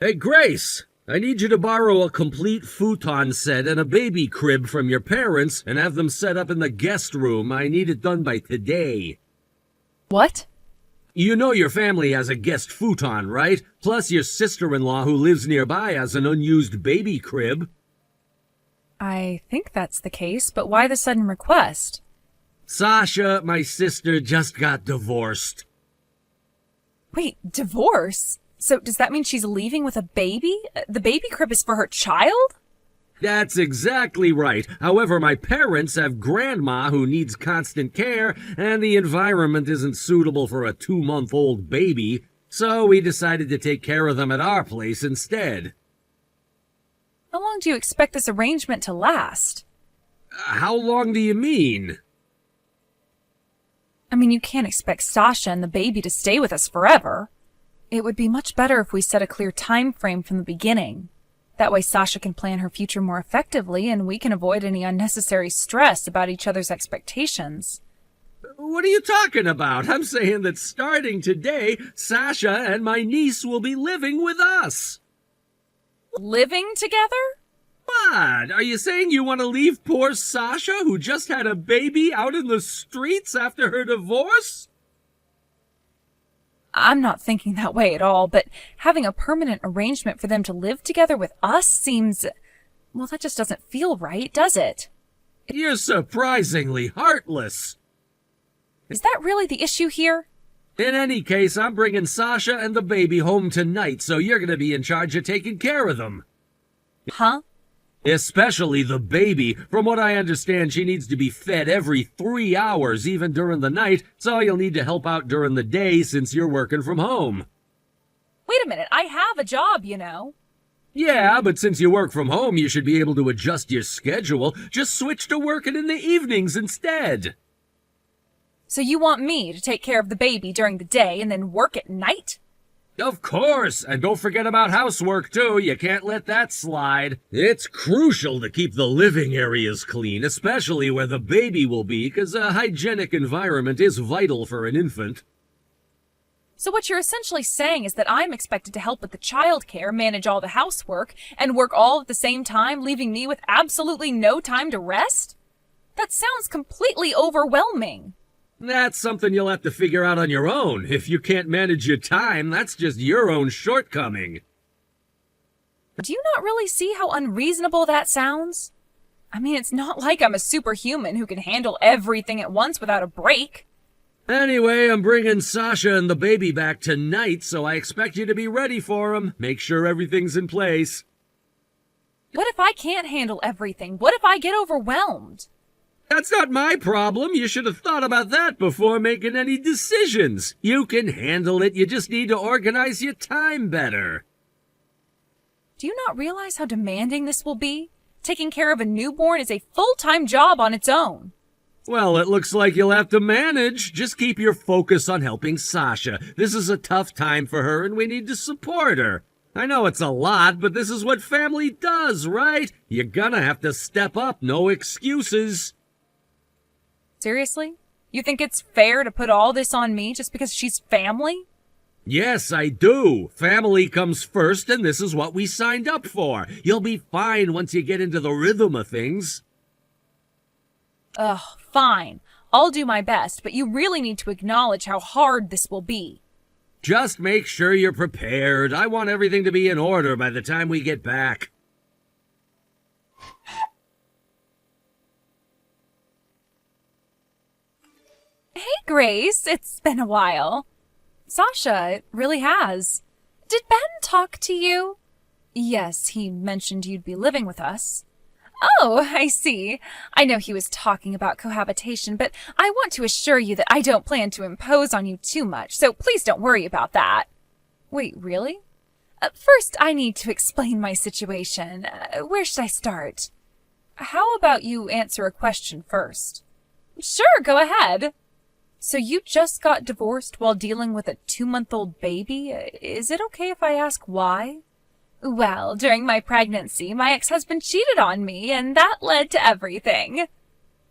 Hey, Grace! I need you to borrow a complete futon set and a baby crib from your parents and have them set up in the guest room. I need it done by today. What? You know your family has a guest futon, right? Plus your sister-in-law who lives nearby has an unused baby crib. I think that's the case, but why the sudden request? Sasha, my sister, just got divorced. Wait, divorce? So does that mean she's leaving with a baby? The baby crib is for her child? That's exactly right. However, my parents have grandma who needs constant care, and the environment isn't suitable for a 2-month-old baby, so we decided to take care of them at our place instead. How long do you expect this arrangement to last? How long do you mean? I mean, you can't expect Sasha and the baby to stay with us forever. It would be much better if we set a clear time frame from the beginning. That way Sasha can plan her future more effectively and we can avoid any unnecessary stress about each other's expectations. What are you talking about? I'm saying that starting today, Sasha and my niece will be living with us. Living together? What? Are you saying you want to leave poor Sasha, who just had a baby, out in the streets after her divorce? I'm not thinking that way at all, but having a permanent arrangement for them to live together with us seems... well, that just doesn't feel right, does it? You're surprisingly heartless. Is that really the issue here? In any case, I'm bringing Sasha and the baby home tonight, so you're going to be in charge of taking care of them. Huh? Especially the baby. From what I understand, she needs to be fed every 3 hours, even during the night, so you'll need to help out during the day since you're working from home. Wait a minute, I have a job, you know. Yeah, but since you work from home, you should be able to adjust your schedule. Just switch to working in the evenings instead. So you want me to take care of the baby during the day and then work at night? Of course, and don't forget about housework too. You can't let that slide. It's crucial to keep the living areas clean, especially where the baby will be, because a hygienic environment is vital for an infant. So what you're essentially saying is that I'm expected to help with the childcare, manage all the housework, and work all at the same time, leaving me with absolutely no time to rest? That sounds completely overwhelming. That's something you'll have to figure out on your own. If you can't manage your time, that's just your own shortcoming. Do you not really see how unreasonable that sounds? I mean, it's not like I'm a superhuman who can handle everything at once without a break. Anyway, I'm bringing Sasha and the baby back tonight, so I expect you to be ready for 'em. Make sure everything's in place. What if I can't handle everything? What if I get overwhelmed? That's not my problem. You should have thought about that before making any decisions. You can handle it. You just need to organize your time better. Do you not realize how demanding this will be? Taking care of a newborn is a full-time job on its own. Well, it looks like you'll have to manage. Just keep your focus on helping Sasha. This is a tough time for her, and we need to support her. I know it's a lot, but this is what family does, right? You're gonna have to step up. No excuses. Seriously? You think it's fair to put all this on me just because she's family? Yes, I do. Family comes first, and this is what we signed up for. You'll be fine once you get into the rhythm of things. Ugh, fine. I'll do my best, but you really need to acknowledge how hard this will be. Just make sure you're prepared. I want everything to be in order by the time we get back. Hey, Grace, it's been a while. Sasha, it really has. Did Ben talk to you? Yes, he mentioned you'd be living with us. Oh, I see. I know he was talking about cohabitation, but I want to assure you that I don't plan to impose on you too much, so please don't worry about that. Wait, really? First, I need to explain my situation. Where should I start? How about you answer a question first? Sure, go ahead. So you just got divorced while dealing with a 2-month-old baby? Is it okay if I ask why? Well, during my pregnancy, my ex-husband cheated on me, and that led to everything.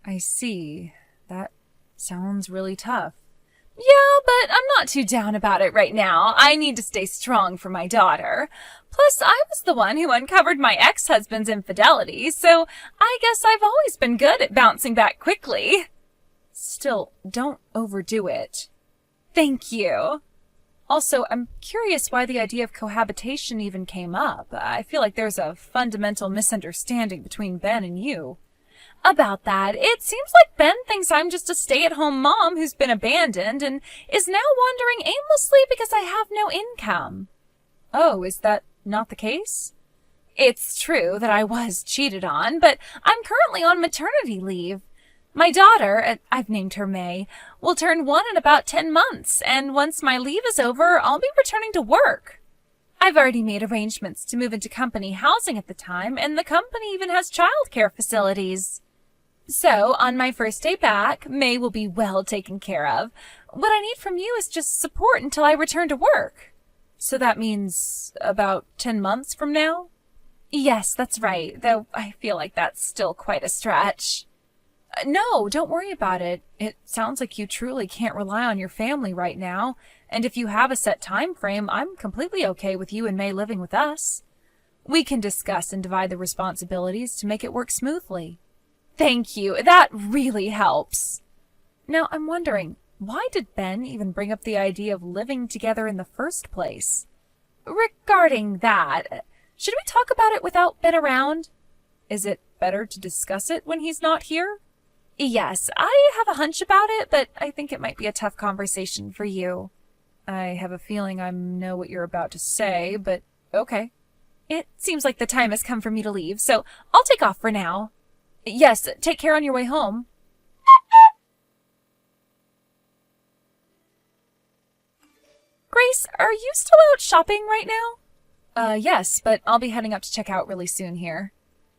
I see. That sounds really tough. Yeah, but I'm not too down about it right now. I need to stay strong for my daughter. Plus, I was the one who uncovered my ex-husband's infidelity, so I guess I've always been good at bouncing back quickly. Still, don't overdo it. Thank you. Also, I'm curious why the idea of cohabitation even came up. I feel like there's a fundamental misunderstanding between Ben and you. About that, it seems like Ben thinks I'm just a stay-at-home mom who's been abandoned and is now wandering aimlessly because I have no income. Oh, is that not the case? It's true that I was cheated on, but I'm currently on maternity leave. My daughter, I've named her May, will turn 1 in about 10 months, and once my leave is over, I'll be returning to work. I've already made arrangements to move into company housing at the time, and the company even has childcare facilities. So, on my first day back, May will be well taken care of. What I need from you is just support until I return to work. So that means about 10 months from now? Yes, that's right, though I feel like that's still quite a stretch. No, don't worry about it. It sounds like you truly can't rely on your family right now, and if you have a set time frame, I'm completely okay with you and May living with us. We can discuss and divide the responsibilities to make it work smoothly. Thank you. That really helps. Now, I'm wondering, why did Ben even bring up the idea of living together in the first place? Regarding that, should we talk about it without Ben around? Is it better to discuss it when he's not here? Yes, I have a hunch about it, but I think it might be a tough conversation for you. I have a feeling I know what you're about to say, but okay. It seems like the time has come for me to leave, so I'll take off for now. Yes, take care on your way home. Grace, are you still out shopping right now? Yes, but I'll be heading up to check out really soon here.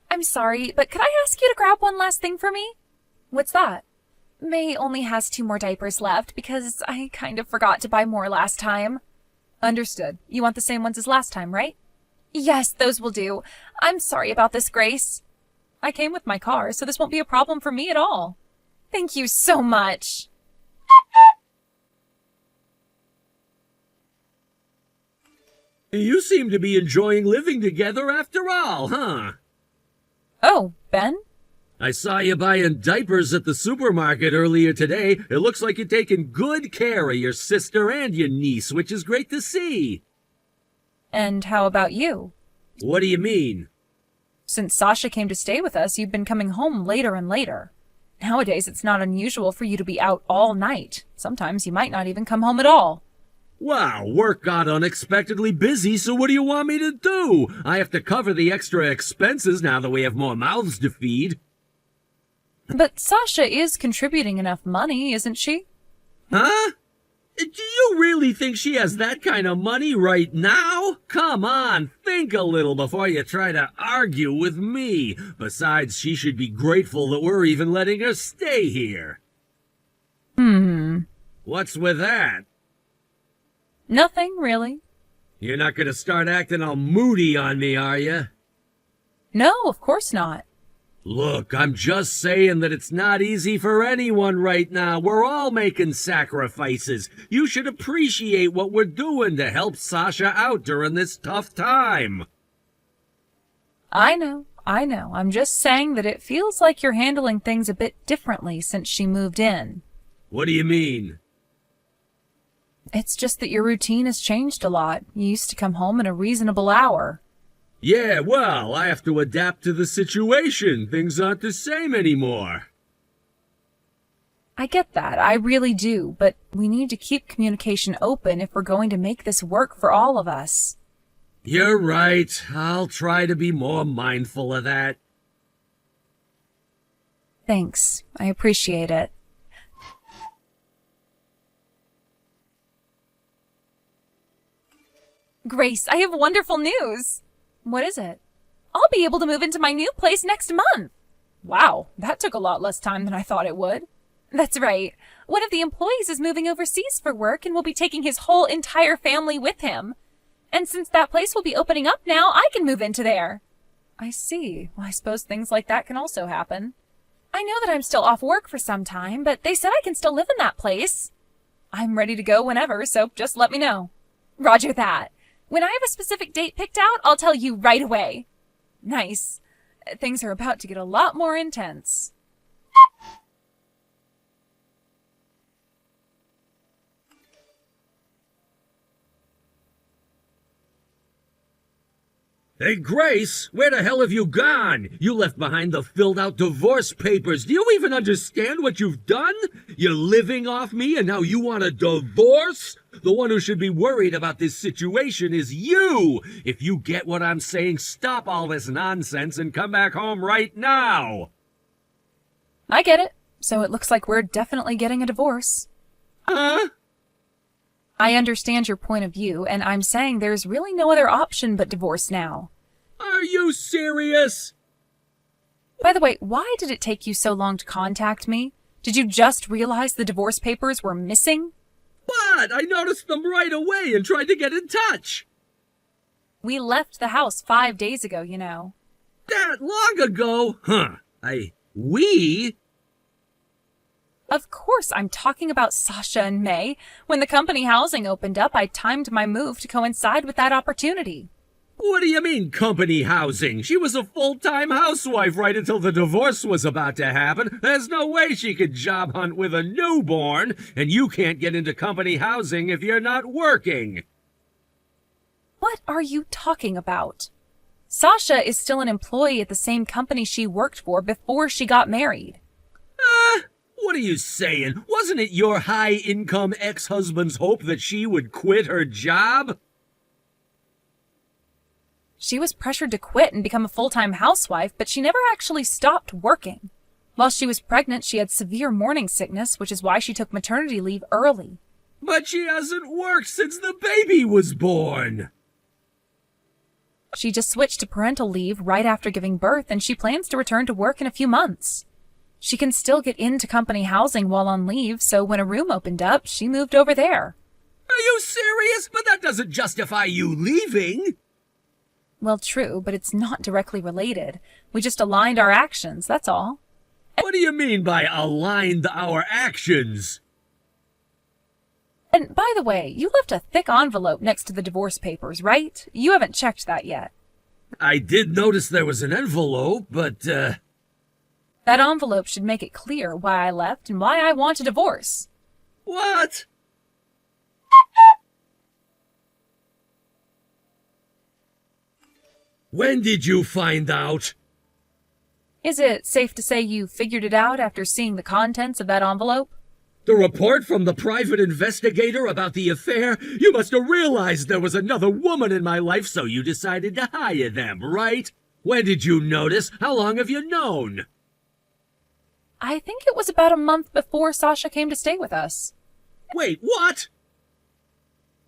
I'm sorry, but could I ask you to grab one last thing for me? What's that? May only has 2 more diapers left because I kind of forgot to buy more last time. Understood. You want the same ones as last time, right? Yes, those will do. I'm sorry about this, Grace. I came with my car, so this won't be a problem for me at all. Thank you so much. You seem to be enjoying living together after all, huh? Oh, Ben? I saw you buying diapers at the supermarket earlier today. It looks like you're taking good care of your sister and your niece, which is great to see. And how about you? What do you mean? Since Sasha came to stay with us, you've been coming home later and later. Nowadays, it's not unusual for you to be out all night. Sometimes you might not even come home at all. Wow, work got unexpectedly busy, so what do you want me to do? I have to cover the extra expenses now that we have more mouths to feed. But Sasha is contributing enough money, isn't she? Huh? Do you really think she has that kind of money right now? Come on, think a little before you try to argue with me. Besides, she should be grateful that we're even letting her stay here. What's with that? Nothing, really. You're not gonna start acting all moody on me, are you? No, of course not. Look, I'm just saying that it's not easy for anyone right now. We're all making sacrifices. You should appreciate what we're doing to help Sasha out during this tough time. I know. I'm just saying that it feels like you're handling things a bit differently since she moved in. What do you mean? It's just that your routine has changed a lot. You used to come home at a reasonable hour. Yeah, well, I have to adapt to the situation. Things aren't the same anymore. I get that, I really do, but we need to keep communication open if we're going to make this work for all of us. You're right. I'll try to be more mindful of that. Thanks, I appreciate it. Grace, I have wonderful news. What is it? I'll be able to move into my new place next month. Wow, that took a lot less time than I thought it would. That's right. One of the employees is moving overseas for work and will be taking his whole entire family with him. And since that place will be opening up now, I can move into there. I see. Well, I suppose things like that can also happen. I know that I'm still off work for some time, but they said I can still live in that place. I'm ready to go whenever, so just let me know. Roger that. When I have a specific date picked out, I'll tell you right away. Nice. Things are about to get a lot more intense. Hey, Grace, where the hell have you gone? You left behind the filled-out divorce papers. Do you even understand what you've done? You're living off me, and now you want a divorce? The one who should be worried about this situation is you. If you get what I'm saying, stop all this nonsense and come back home right now. I get it. So it looks like we're definitely getting a divorce. Huh? I understand your point of view, and I'm saying there's really no other option but divorce now. Are you serious? By the way, why did it take you so long to contact me? Did you just realize the divorce papers were missing? But I noticed them right away and tried to get in touch. We left the house 5 days ago, you know. That long ago? Huh. We? Of course, I'm talking about Sasha and May. When the company housing opened up, I timed my move to coincide with that opportunity. What do you mean, company housing? She was a full-time housewife right until the divorce was about to happen. There's no way she could job hunt with a newborn, and you can't get into company housing if you're not working. What are you talking about? Sasha is still an employee at the same company she worked for before she got married. What are you saying? Wasn't it your high-income ex-husband's hope that she would quit her job? She was pressured to quit and become a full-time housewife, but she never actually stopped working. While she was pregnant, she had severe morning sickness, which is why she took maternity leave early. But she hasn't worked since the baby was born. She just switched to parental leave right after giving birth, and she plans to return to work in a few months. She can still get into company housing while on leave, so when a room opened up, she moved over there. Are you serious? But that doesn't justify you leaving. Well, true, but it's not directly related. We just aligned our actions, that's all. What do you mean by aligned our actions? And by the way, you left a thick envelope next to the divorce papers, right? You haven't checked that yet. I did notice there was an envelope, but, That envelope should make it clear why I left and why I want a divorce. What? When did you find out? Is it safe to say you figured it out after seeing the contents of that envelope? The report from the private investigator about the affair? You must have realized there was another woman in my life, so you decided to hire them, right? When did you notice? How long have you known? I think it was about a month before Sasha came to stay with us. Wait, what?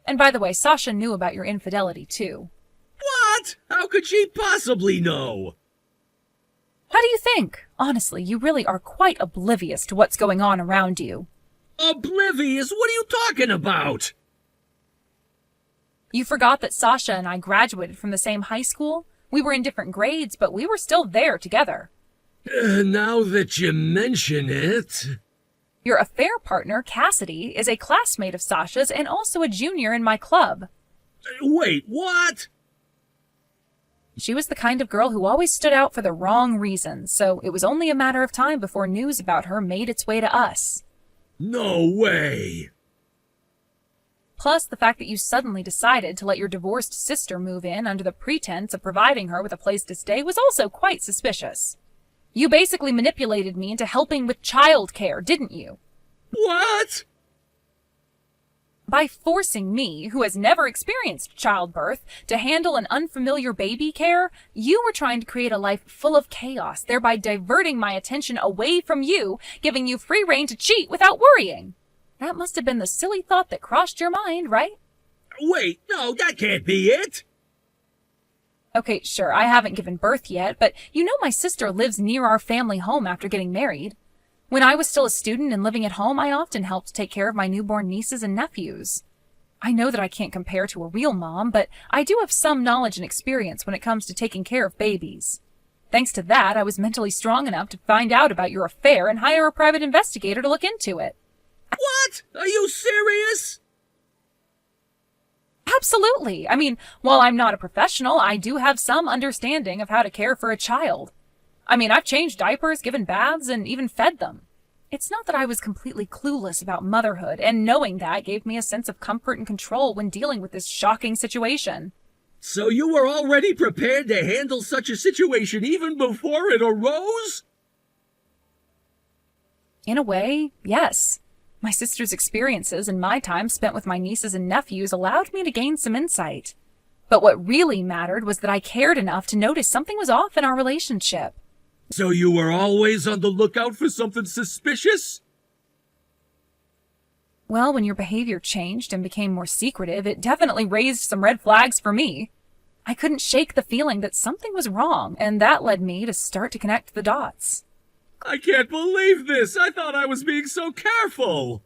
And by the way, Sasha knew about your infidelity, too. What? How could she possibly know? How do you think? Honestly, you really are quite oblivious to what's going on around you. Oblivious? What are you talking about? You forgot that Sasha and I graduated from the same high school? We were in different grades, but we were still there together. Now that you mention it... Your affair partner, Cassidy, is a classmate of Sasha's and also a junior in my club. Wait, what? She was the kind of girl who always stood out for the wrong reasons, so it was only a matter of time before news about her made its way to us. No way. Plus, the fact that you suddenly decided to let your divorced sister move in under the pretense of providing her with a place to stay was also quite suspicious. You basically manipulated me into helping with childcare, didn't you? What? By forcing me, who has never experienced childbirth, to handle an unfamiliar baby care, you were trying to create a life full of chaos, thereby diverting my attention away from you, giving you free rein to cheat without worrying. That must have been the silly thought that crossed your mind, right? Wait, no, that can't be it. Okay, sure, I haven't given birth yet, but you know my sister lives near our family home after getting married. When I was still a student and living at home, I often helped take care of my newborn nieces and nephews. I know that I can't compare to a real mom, but I do have some knowledge and experience when it comes to taking care of babies. Thanks to that, I was mentally strong enough to find out about your affair and hire a private investigator to look into it. What? Are you serious? Absolutely. I mean, while I'm not a professional, I do have some understanding of how to care for a child. I mean, I've changed diapers, given baths, and even fed them. It's not that I was completely clueless about motherhood, and knowing that gave me a sense of comfort and control when dealing with this shocking situation. So you were already prepared to handle such a situation even before it arose? In a way, yes. My sister's experiences and my time spent with my nieces and nephews allowed me to gain some insight. But what really mattered was that I cared enough to notice something was off in our relationship. So you were always on the lookout for something suspicious? Well, when your behavior changed and became more secretive, it definitely raised some red flags for me. I couldn't shake the feeling that something was wrong, and that led me to start to connect the dots. I can't believe this! I thought I was being so careful!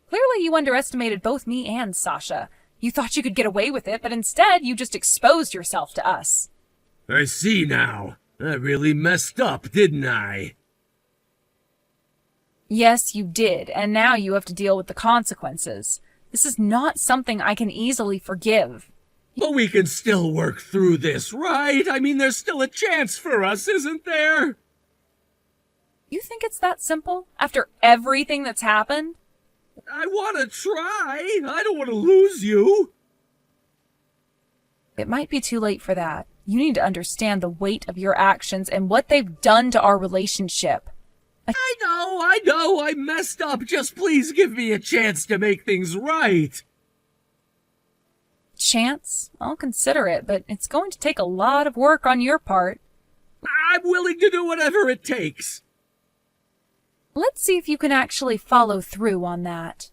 Clearly you underestimated both me and Sasha. You thought you could get away with it, but instead you just exposed yourself to us. I see now. I really messed up, didn't I? Yes, you did, and now you have to deal with the consequences. This is not something I can easily forgive. But we can still work through this, right? I mean, there's still a chance for us, isn't there? You think it's that simple? After everything that's happened? I want to try. I don't want to lose you. It might be too late for that. You need to understand the weight of your actions and what they've done to our relationship. I know, I messed up. Just please give me a chance to make things right. Chance? I'll consider it, but it's going to take a lot of work on your part. I'm willing to do whatever it takes. Let's see if you can actually follow through on that.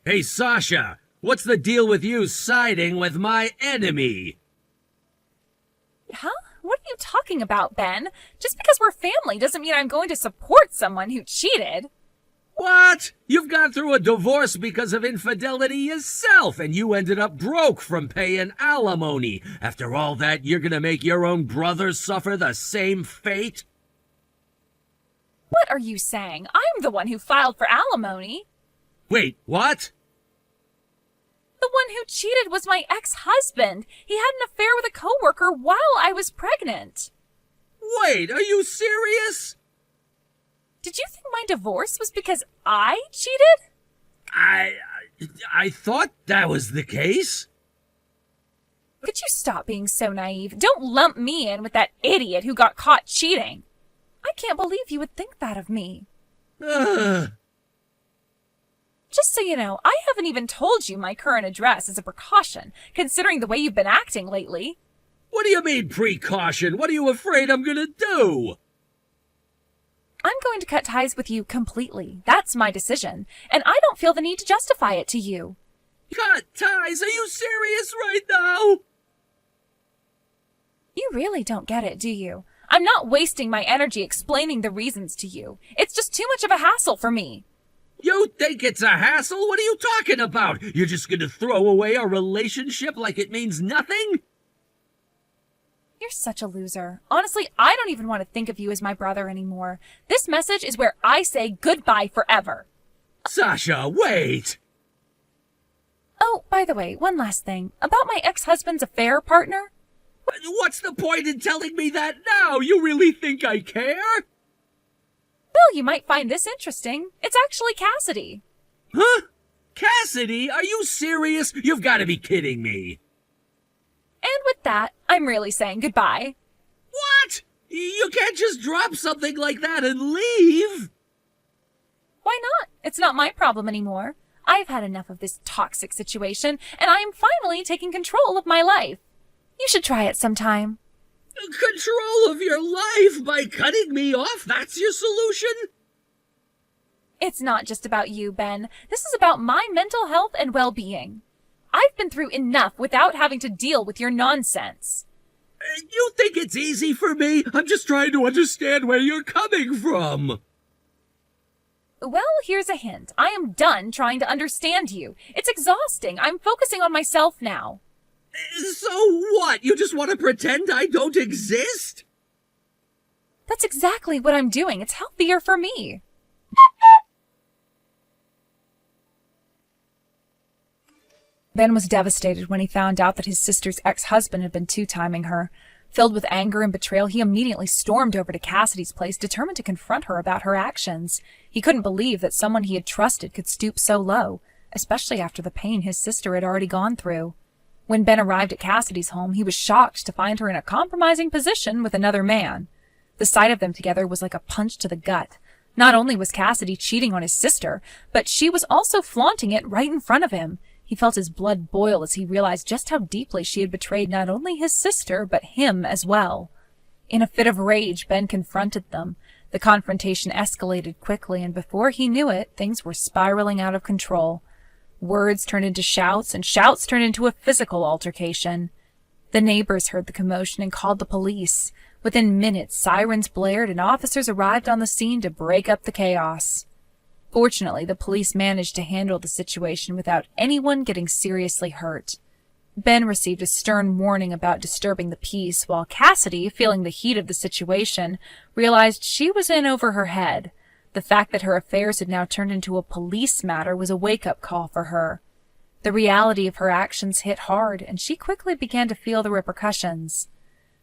Hey, Sasha, what's the deal with you siding with my enemy? Huh? What are you talking about, Ben? Just because we're family doesn't mean I'm going to support someone who cheated. What? You've gone through a divorce because of infidelity yourself, and you ended up broke from paying alimony. After all that, you're gonna make your own brother suffer the same fate? What are you saying? I'm the one who filed for alimony. Wait, what? The one who cheated was my ex-husband. He had an affair with a coworker while I was pregnant. Wait, are you serious? Did you think my divorce was because I cheated? I thought that was the case. Could you stop being so naive? Don't lump me in with that idiot who got caught cheating. I can't believe you would think that of me. Just so you know, I haven't even told you my current address as a precaution, considering the way you've been acting lately. What do you mean, precaution? What are you afraid I'm gonna do? I'm going to cut ties with you completely. That's my decision, and I don't feel the need to justify it to you. Cut ties? Are you serious right now? You really don't get it, do you? I'm not wasting my energy explaining the reasons to you. It's just too much of a hassle for me. You think it's a hassle? What are you talking about? You're just gonna throw away our relationship like it means nothing? You're such a loser. Honestly, I don't even want to think of you as my brother anymore. This message is where I say goodbye forever. Sasha, wait! Oh, by the way, one last thing. About my ex-husband's affair partner? What's the point in telling me that now? You really think I care? Well, you might find this interesting. It's actually Cassidy. Huh? Cassidy? Are you serious? You've got to be kidding me. And with that, I'm really saying goodbye. What? You can't just drop something like that and leave. Why not? It's not my problem anymore. I've had enough of this toxic situation, and I am finally taking control of my life. You should try it sometime. Control of your life by cutting me off? That's your solution? It's not just about you, Ben. This is about my mental health and well-being. I've been through enough without having to deal with your nonsense. You think it's easy for me? I'm just trying to understand where you're coming from. Well, here's a hint. I am done trying to understand you. It's exhausting. I'm focusing on myself now. So what? You just want to pretend I don't exist? That's exactly what I'm doing. It's healthier for me. Ben was devastated when he found out that his sister's ex-husband had been two-timing her. Filled with anger and betrayal, he immediately stormed over to Cassidy's place, determined to confront her about her actions. He couldn't believe that someone he had trusted could stoop so low, especially after the pain his sister had already gone through. When Ben arrived at Cassidy's home, he was shocked to find her in a compromising position with another man. The sight of them together was like a punch to the gut. Not only was Cassidy cheating on his sister, but she was also flaunting it right in front of him. He felt his blood boil as he realized just how deeply she had betrayed not only his sister, but him as well. In a fit of rage, Ben confronted them. The confrontation escalated quickly, and before he knew it, things were spiraling out of control. Words turned into shouts, and shouts turned into a physical altercation. The neighbors heard the commotion and called the police. Within minutes, sirens blared and officers arrived on the scene to break up the chaos. Fortunately, the police managed to handle the situation without anyone getting seriously hurt. Ben received a stern warning about disturbing the peace, while Cassidy, feeling the heat of the situation, realized she was in over her head. The fact that her affairs had now turned into a police matter was a wake-up call for her. The reality of her actions hit hard, and she quickly began to feel the repercussions.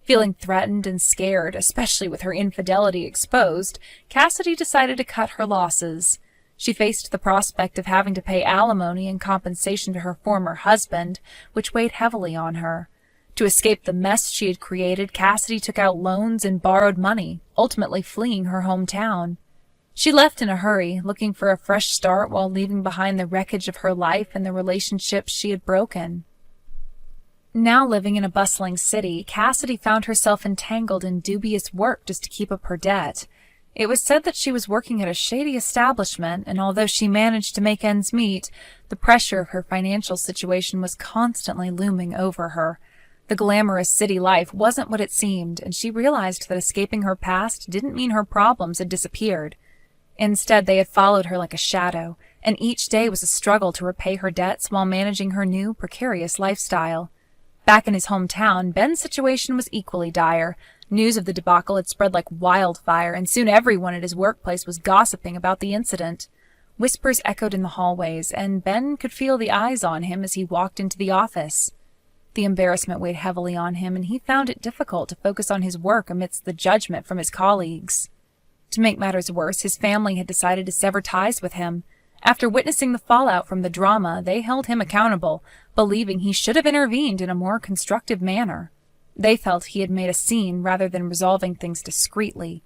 Feeling threatened and scared, especially with her infidelity exposed, Cassidy decided to cut her losses. She faced the prospect of having to pay alimony in compensation to her former husband, which weighed heavily on her. To escape the mess she had created, Cassidy took out loans and borrowed money, ultimately fleeing her hometown. She left in a hurry, looking for a fresh start while leaving behind the wreckage of her life and the relationships she had broken. Now living in a bustling city, Cassidy found herself entangled in dubious work just to keep up her debt. It was said that she was working at a shady establishment, and although she managed to make ends meet, the pressure of her financial situation was constantly looming over her. The glamorous city life wasn't what it seemed, and she realized that escaping her past didn't mean her problems had disappeared. Instead, they had followed her like a shadow, and each day was a struggle to repay her debts while managing her new, precarious lifestyle. Back in his hometown, Ben's situation was equally dire. News of the debacle had spread like wildfire, and soon everyone at his workplace was gossiping about the incident. Whispers echoed in the hallways, and Ben could feel the eyes on him as he walked into the office. The embarrassment weighed heavily on him, and he found it difficult to focus on his work amidst the judgment from his colleagues. To make matters worse, his family had decided to sever ties with him. After witnessing the fallout from the drama, they held him accountable, believing he should have intervened in a more constructive manner. They felt he had made a scene rather than resolving things discreetly.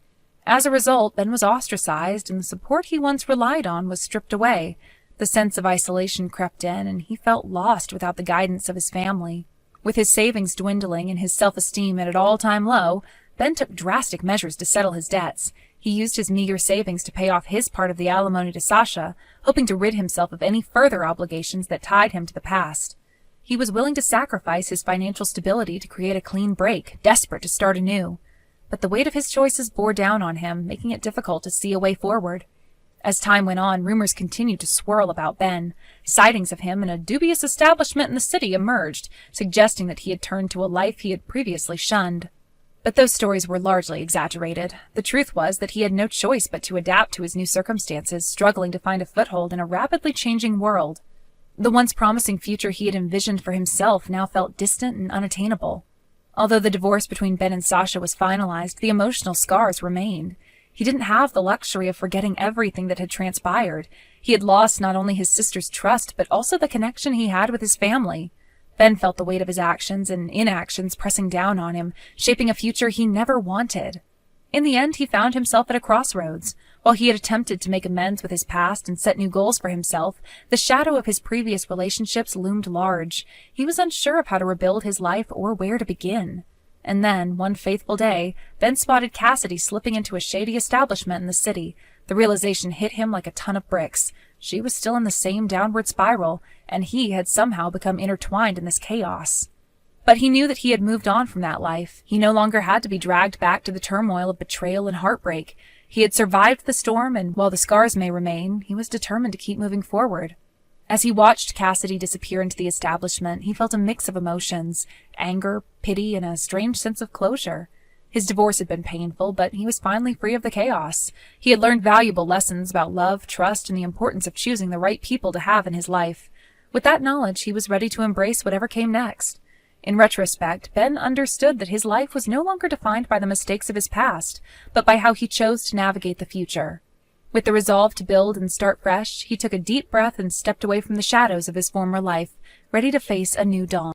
As a result, Ben was ostracized, and the support he once relied on was stripped away. The sense of isolation crept in, and he felt lost without the guidance of his family. With his savings dwindling and his self-esteem at an all-time low, Ben took drastic measures to settle his debts. He used his meager savings to pay off his part of the alimony to Sasha, hoping to rid himself of any further obligations that tied him to the past. He was willing to sacrifice his financial stability to create a clean break, desperate to start anew. But the weight of his choices bore down on him, making it difficult to see a way forward. As time went on, rumors continued to swirl about Ben. Sightings of him in a dubious establishment in the city emerged, suggesting that he had turned to a life he had previously shunned. But those stories were largely exaggerated. The truth was that he had no choice but to adapt to his new circumstances, struggling to find a foothold in a rapidly changing world. The once promising future he had envisioned for himself now felt distant and unattainable. Although the divorce between Ben and Sasha was finalized, the emotional scars remained. He didn't have the luxury of forgetting everything that had transpired. He had lost not only his sister's trust, but also the connection he had with his family. Ben felt the weight of his actions and inactions pressing down on him, shaping a future he never wanted. In the end, he found himself at a crossroads. While he had attempted to make amends with his past and set new goals for himself, the shadow of his previous relationships loomed large. He was unsure of how to rebuild his life or where to begin. And then, one faithful day, Ben spotted Cassidy slipping into a shady establishment in the city. The realization hit him like a ton of bricks. She was still in the same downward spiral, and he had somehow become intertwined in this chaos. But he knew that he had moved on from that life. He no longer had to be dragged back to the turmoil of betrayal and heartbreak. He had survived the storm, and while the scars may remain, he was determined to keep moving forward. As he watched Cassidy disappear into the establishment, he felt a mix of emotions: anger, pity, and a strange sense of closure. His divorce had been painful, but he was finally free of the chaos. He had learned valuable lessons about love, trust, and the importance of choosing the right people to have in his life. With that knowledge, he was ready to embrace whatever came next. In retrospect, Ben understood that his life was no longer defined by the mistakes of his past, but by how he chose to navigate the future. With the resolve to build and start fresh, he took a deep breath and stepped away from the shadows of his former life, ready to face a new dawn.